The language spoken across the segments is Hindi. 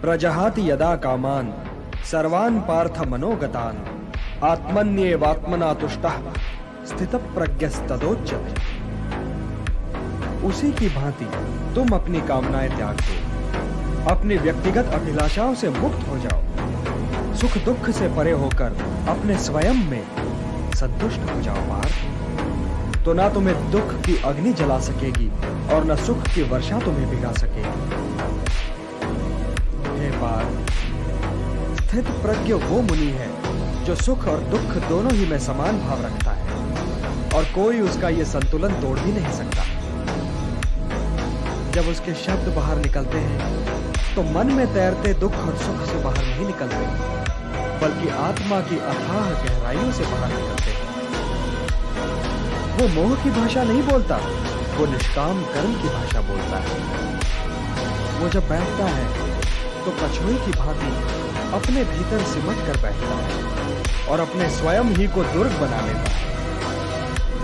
प्रजहाति यदा कामान सर्वान् पार्थ मनोगतान् आत्मन्येवात्मना तुष्टः स्थितप्रज्ञस्तदोच्यते। उसी की भांति तुम अपनी कामनाएं त्याग दो, अपनी व्यक्तिगत अभिलाषाओं से मुक्त हो जाओ, सुख दुख से परे होकर अपने स्वयं में संतुष्ट हो जाओ पार्थ। तो ना तुम्हें दुख की अग्नि जला सकेगी और न सुख की वर्षा तुम्हें भिगा सकेगी। हे पार्थ, स्थित प्रज्ञ वो मुनि है जो सुख और दुख दोनों ही में समान भाव रखता है और कोई उसका ये संतुलन तोड़ भी नहीं सकता। जब उसके शब्द बाहर निकलते हैं तो मन में तैरते दुख और सुख से बाहर नहीं निकलते, बल्कि आत्मा की अथाह गहराइयों से बाहर निकलते हैं। वो मोह की भाषा नहीं बोलता, वो निष्काम कर्म की भाषा बोलता है। वो जब बैठता है तो कछुए की भांति अपने भीतर सिमट कर बैठता है और अपने स्वयं ही को दुर्ग बना लेता है,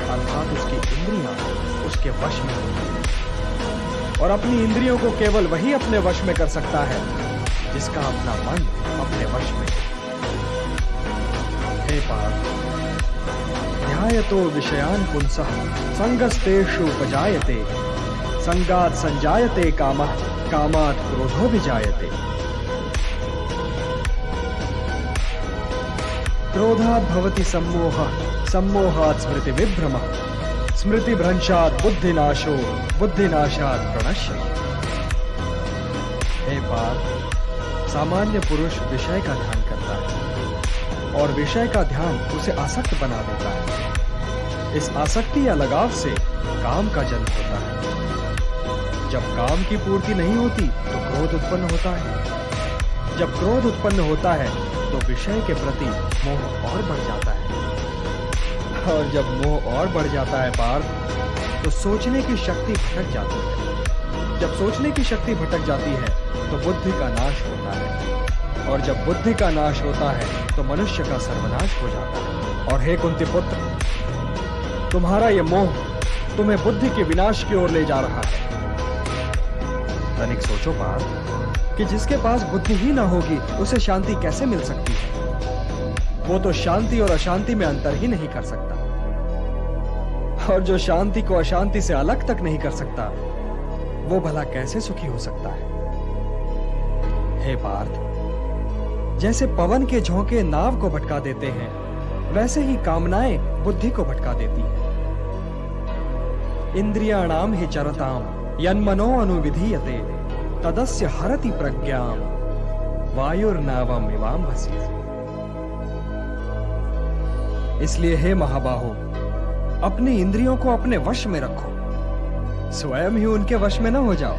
अर्थात उसकी इंद्रियां उसके वश में होती हैं। और अपनी इंद्रियों को केवल वही अपने वश में कर सकता है जिसका अपना मन अपने वश में है। हे पार्थ, ध्यायतो विषयान् पुंसः संगस्तेषु उपजायते संगात् संजायते कामः कामात् क्रोधो विजायते। क्रोधात् भवति सम्मोहः सम्मोहात् स्मृति विभ्रमः स्मृतिभ्रंशात् बुद्धिनाशो बुद्धिनाशात् प्रणश्यति। हे पार्थ, सामान्य पुरुष विषय का ध्यान करता है और विषय का ध्यान उसे आसक्त बना देता है। इस आसक्ति या लगाव से काम का जन्म होता है। जब काम की पूर्ति नहीं होती तो क्रोध उत्पन्न होता है। जब क्रोध उत्पन्न होता है तो विषय के प्रति मोह और बढ़ जाता है, और जब मोह और बढ़ जाता है पार्थ तो सोचने की शक्ति भटक जाती है। जब सोचने की शक्ति भटक जाती है तो बुद्धि का नाश होता है, और जब बुद्धि का नाश होता है तो मनुष्य का सर्वनाश हो जाता है। और हे कुंती पुत्र, तुम्हारा यह मोह तुम्हें बुद्धि के विनाश की ओर ले जा रहा है। तनिक सोचो पार्थ कि जिसके पास बुद्धि ही ना होगी उसे शांति कैसे मिल सकती है। वो तो शांति और अशांति में अंतर ही नहीं कर सकता, और जो शांति को अशांति से अलग तक नहीं कर सकता वो भला कैसे सुखी हो सकता है। हे पार्थ, जैसे पवन के झोंके नाव को भटका देते हैं, वैसे ही कामनाएं बुद्धि को भटका देती हैं। इंद्रियाणाम हि चरताम यन्मनो अनुविधीयते तदस्य हरति प्रज्ञाम वायुर्नावम इवाम्भसि। इसलिए हे महाबाहो, अपनी इंद्रियों को अपने वश में रखो, स्वयं ही उनके वश में न हो जाओ।